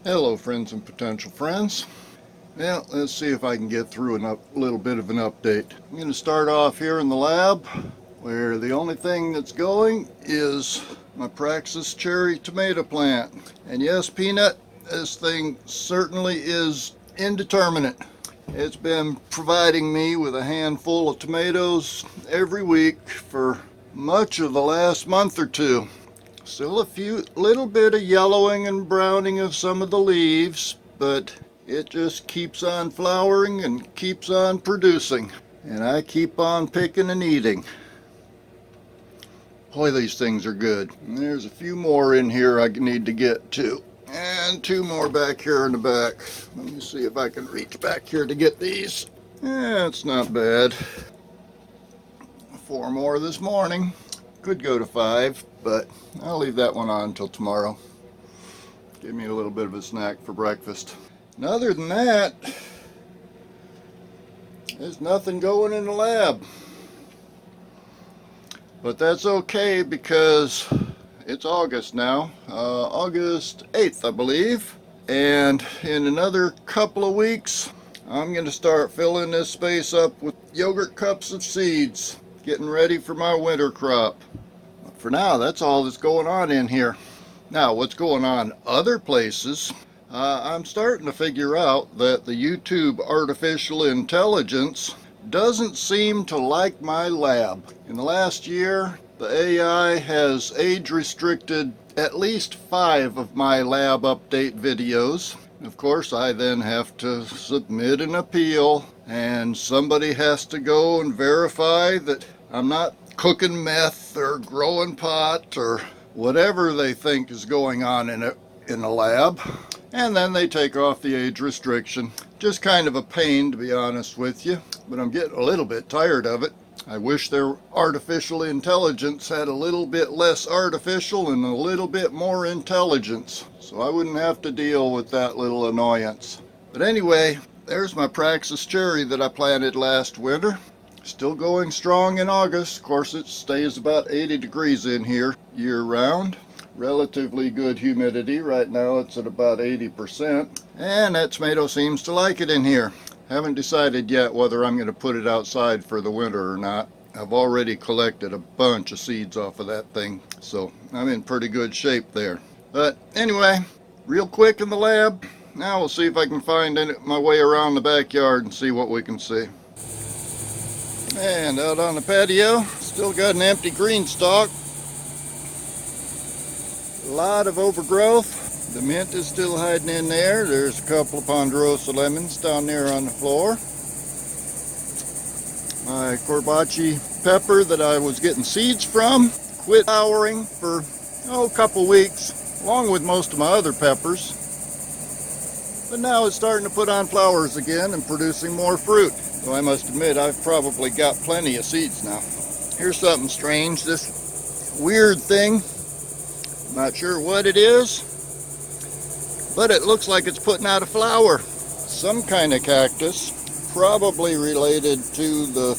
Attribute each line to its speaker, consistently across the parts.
Speaker 1: Hello friends and potential friends. Now let's see if I can get through a little bit of an update. I'm going to start off here in the lab where the only thing that's going is my Praxis cherry tomato plant. And yes, Peanut, this thing certainly is indeterminate. It's been providing me with a handful of tomatoes every week for much of the last month or two. Still a little bit of yellowing and browning of some of the leaves, but it just keeps on flowering and keeps on producing. And I keep on picking and eating. Boy, these things are good. And there's a few more in here I need to get to. And two more back here in the back. Let me see if I can reach back here to get these. Yeah, it's not bad. Four more this morning. Could go to five, but I'll leave that one on until tomorrow. Give me a little bit of a snack for breakfast. And other than that, there's nothing going in the lab. But that's okay because it's August now, August 8th, I believe. And in another couple of weeks, I'm going to start filling this space up with yogurt cups of seeds, getting ready for my winter crop. For now, that's all that's going on in here. Now, what's going on other places? I'm starting to figure out that the YouTube artificial intelligence doesn't seem to like my lab. In the last year, the AI has age restricted at least 5 of my lab update videos. Of course, I then have to submit an appeal, and somebody has to go and verify that I'm not cooking meth or growing pot or whatever they think is going on in the lab. And then they take off the age restriction. Just kind of a pain, to be honest with you, but I'm getting a little bit tired of it. I wish their artificial intelligence had a little bit less artificial and a little bit more intelligence, so I wouldn't have to deal with that little annoyance. But anyway, there's my Praxis cherry that I planted last winter. Still going strong in August. Of course, it stays about 80 degrees in here year round. Relatively good humidity. Right now it's at about 80%. And that tomato seems to like it in here. Haven't decided yet whether I'm going to put it outside for the winter or not. I've already collected a bunch of seeds off of that thing, so I'm in pretty good shape there. But anyway, real quick in the lab. Now we'll see if I can find my way around the backyard and see what we can see. And out on the patio, still got an empty green stalk. A lot of overgrowth. The mint is still hiding in there. There's a couple of ponderosa lemons down there on the floor. My corbaci pepper that I was getting seeds from quit flowering for a couple weeks, along with most of my other peppers. But now it's starting to put on flowers again and producing more fruit. So I must admit, I've probably got plenty of seeds now. Here's something strange, this weird thing. Not sure what it is, but it looks like it's putting out a flower. Some kind of cactus, probably related to the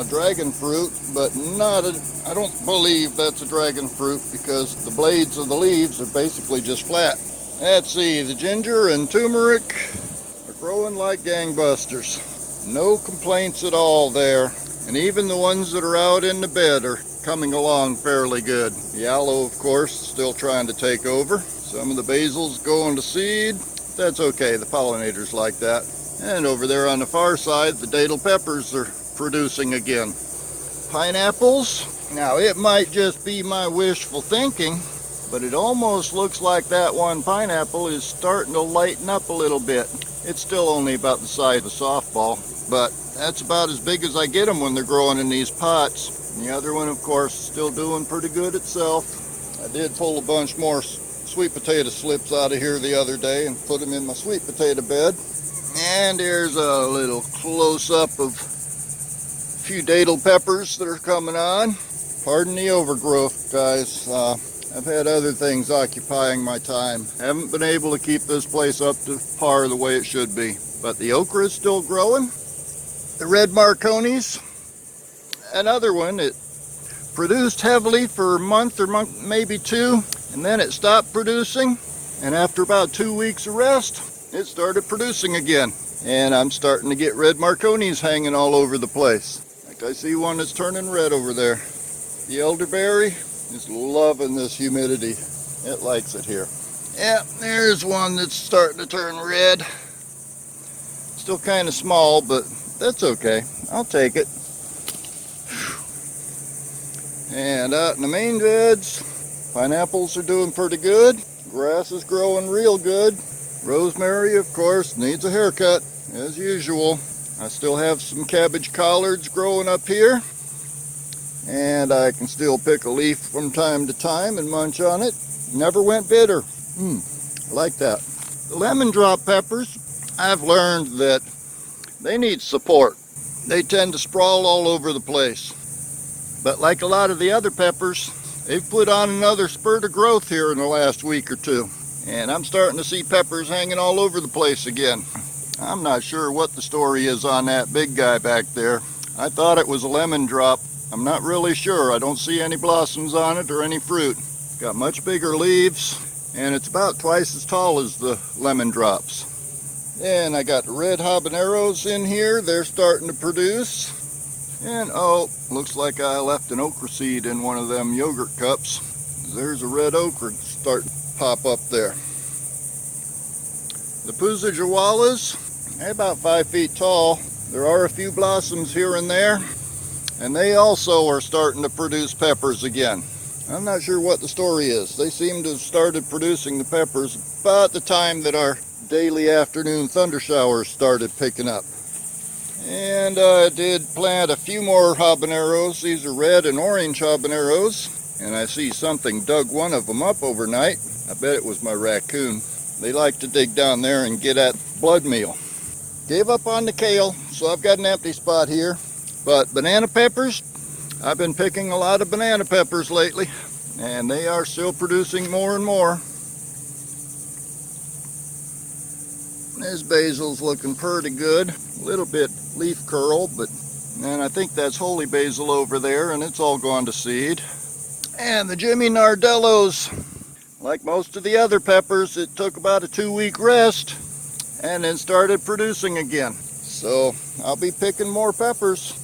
Speaker 1: dragon fruit, but I don't believe that's a dragon fruit because the blades of the leaves are basically just flat. Let's see, the ginger and turmeric are growing like gangbusters. No complaints at all there. And even the ones that are out in the bed are coming along fairly good. The aloe, of course, still trying to take over. Some of the basil's going to seed. That's okay, the pollinators like that. And over there on the far side, the datil peppers are producing again. Pineapples. Now, it might just be my wishful thinking, but it almost looks like that one pineapple is starting to lighten up a little bit. It's still only about the size of a softball, but that's about as big as I get them when they're growing in these pots. And the other one, of course, is still doing pretty good itself. I did pull a bunch more sweet potato slips out of here the other day and put them in my sweet potato bed. And here's a little close-up of a few datil peppers that are coming on. Pardon the overgrowth, guys. I've had other things occupying my time. Haven't been able to keep this place up to par the way it should be. But the okra is still growing. The red marconis, another one, it produced heavily for a month or maybe two, and then it stopped producing. And after about 2 weeks of rest, it started producing again. And I'm starting to get red Marconis hanging all over the place. Like I see one that's turning red over there. The elderberry is loving this humidity. It likes it here. Yeah, there's one that's starting to turn red. Still kind of small, but that's okay. I'll take it. And out in the main beds, pineapples are doing pretty good. Grass is growing real good. Rosemary, of course, needs a haircut, as usual. I still have some cabbage collards growing up here. And I can still pick a leaf from time to time and munch on it. Never went bitter. I like that. The lemon drop peppers, I've learned that they need support. They tend to sprawl all over the place. But like a lot of the other peppers, they've put on another spurt of growth here in the last week or two. And I'm starting to see peppers hanging all over the place again. I'm not sure what the story is on that big guy back there. I thought it was a lemon drop. I'm not really sure. I don't see any blossoms on it or any fruit. Got much bigger leaves, and it's about twice as tall as the lemon drops. And I got the red habaneros in here. They're starting to produce. And oh, looks like I left an okra seed in one of them yogurt cups. There's a red okra starting to pop up there. The pusajawalas, they're about 5 feet tall. There are a few blossoms here and there. And they also are starting to produce peppers again. I'm not sure what the story is. They seem to have started producing the peppers about the time that our daily afternoon thunder showers started picking up. And I did plant a few more habaneros. These are red and orange habaneros. And I see something dug one of them up overnight. I bet it was my raccoon. They like to dig down there and get at blood meal. Gave up on the kale, so I've got an empty spot here. But banana peppers, I've been picking a lot of banana peppers lately, and they are still producing more and more. This basil's looking pretty good. A little bit leaf curl, and I think that's holy basil over there, and it's all gone to seed. And the Jimmy Nardellos, like most of the other peppers, it took about a 2-week rest and then started producing again. So I'll be picking more peppers.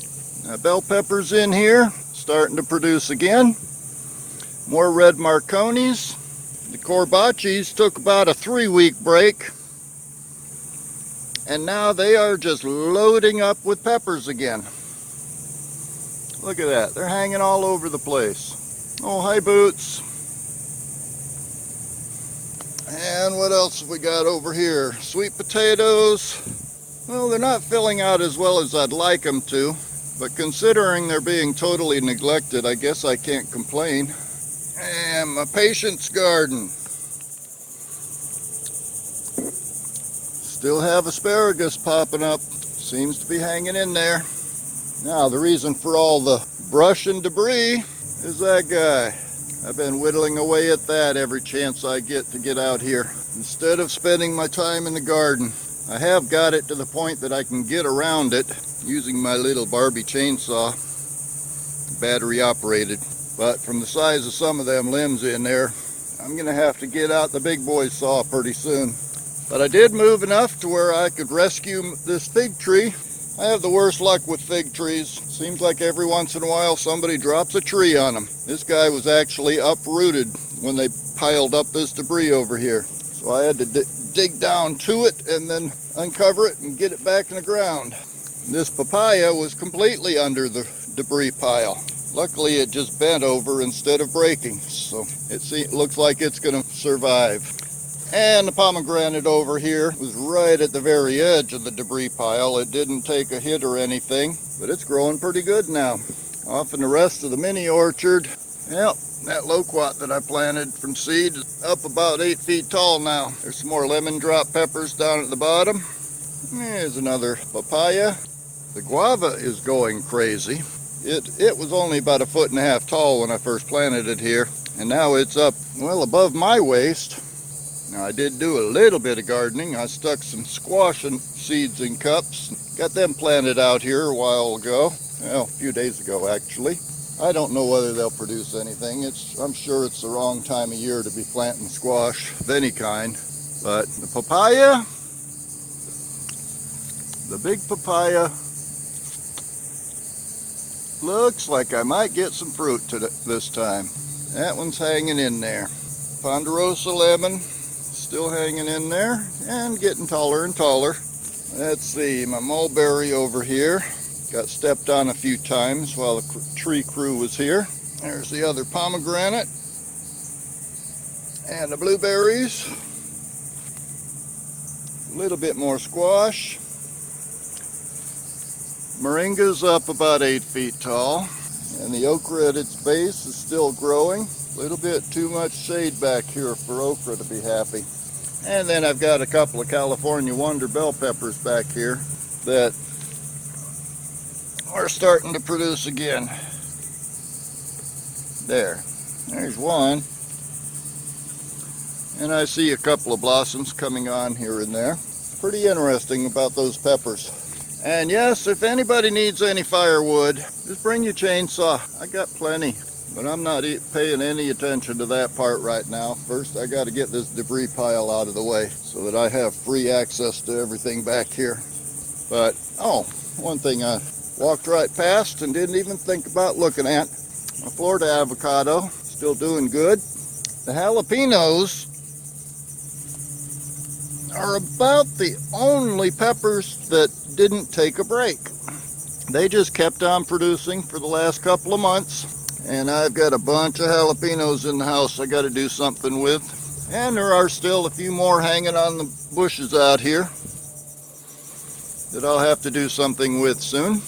Speaker 1: Bell peppers in here, starting to produce again. More red Marconis. The corbachis took about a 3-week break. And now they are just loading up with peppers again. Look at that, they're hanging all over the place. Oh, hi Boots. And what else have we got over here? Sweet potatoes. Well, they're not filling out as well as I'd like them to. But considering they're being totally neglected, I guess I can't complain. And my patient's garden. Still have asparagus popping up. Seems to be hanging in there. Now, the reason for all the brush and debris is that guy. I've been whittling away at that every chance I get to get out here. Instead of spending my time in the garden, I have got it to the point that I can get around it using my little Barbie chainsaw, battery operated. But from the size of some of them limbs in there, I'm going to have to get out the big boy saw pretty soon. But I did move enough to where I could rescue this fig tree. I have the worst luck with fig trees. Seems like every once in a while somebody drops a tree on them. This guy was actually uprooted when they piled up this debris over here. So I had to dig down to it and then uncover it and get it back in the ground. This papaya was completely under the debris pile. Luckily it just bent over instead of breaking, so it looks like it's going to survive. And the pomegranate over here was right at the very edge of the debris pile. It didn't take a hit or anything, but it's growing pretty good now. Off in the rest of the mini orchard, well, that loquat that I planted from seed is up about 8 feet tall now. There's some more lemon drop peppers down at the bottom. There's another papaya. The guava is going crazy. It was only about 1.5 feet tall when I first planted it here, and now it's up, well, above my waist. Now, I did do a little bit of gardening. I stuck some squash seeds in cups. Got them planted out here a while ago. Well, a few days ago, actually. I don't know whether they'll produce anything. I'm sure it's the wrong time of year to be planting squash of any kind. But the papaya, the big papaya, looks like I might get some fruit this time. That one's hanging in there. Ponderosa lemon, still hanging in there and getting taller and taller. Let's see, my mulberry over here got stepped on a few times while the tree crew was here. There's the other pomegranate and the blueberries. A little bit more squash. Moringa's up about 8 feet tall, and the okra at its base is still growing. A little bit too much shade back here for okra to be happy. And then I've got a couple of California Wonder bell peppers back here that are starting to produce again. There's one. And I see a couple of blossoms coming on here and there. Pretty interesting about those peppers. And yes, if anybody needs any firewood, just bring your chainsaw. I got plenty, but I'm not paying any attention to that part right now. First, I got to get this debris pile out of the way so that I have free access to everything back here. But, oh, one thing I walked right past and didn't even think about looking at. My Florida avocado, still doing good. The jalapenos are about the only peppers that didn't take a break. They just kept on producing for the last couple of months, and I've got a bunch of jalapenos in the house I got to do something with. And there are still a few more hanging on the bushes out here that I'll have to do something with soon.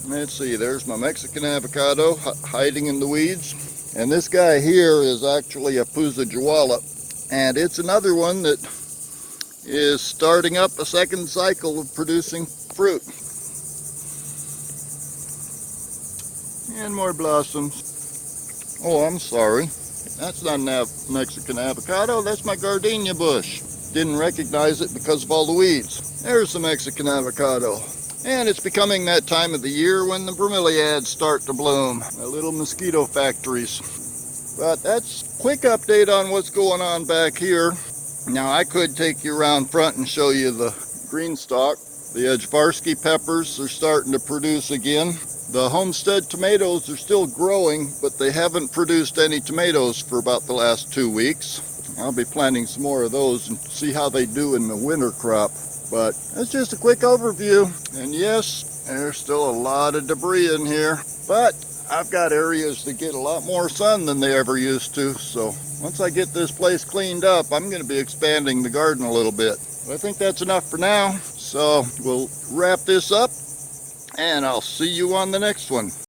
Speaker 1: Let's see, there's my Mexican avocado hiding in the weeds. And this guy here is actually a Puzajuala, and it's another one that is starting up a second cycle of producing fruit. And more blossoms. Oh, I'm sorry. That's not a Mexican avocado, that's my gardenia bush. Didn't recognize it because of all the weeds. There's the Mexican avocado. And it's becoming that time of the year when the bromeliads start to bloom. The little mosquito factories. But that's a quick update on what's going on back here. Now I could take you around front and show you the green stalk. The Edgevarsky peppers are starting to produce again. The homestead tomatoes are still growing, but they haven't produced any tomatoes for about the last 2 weeks. I'll be planting some more of those and see how they do in the winter crop. But that's just a quick overview. And yes, there's still a lot of debris in here, but I've got areas that get a lot more sun than they ever used to. So once I get this place cleaned up, I'm going to be expanding the garden a little bit. But I think that's enough for now. So we'll wrap this up, and I'll see you on the next one.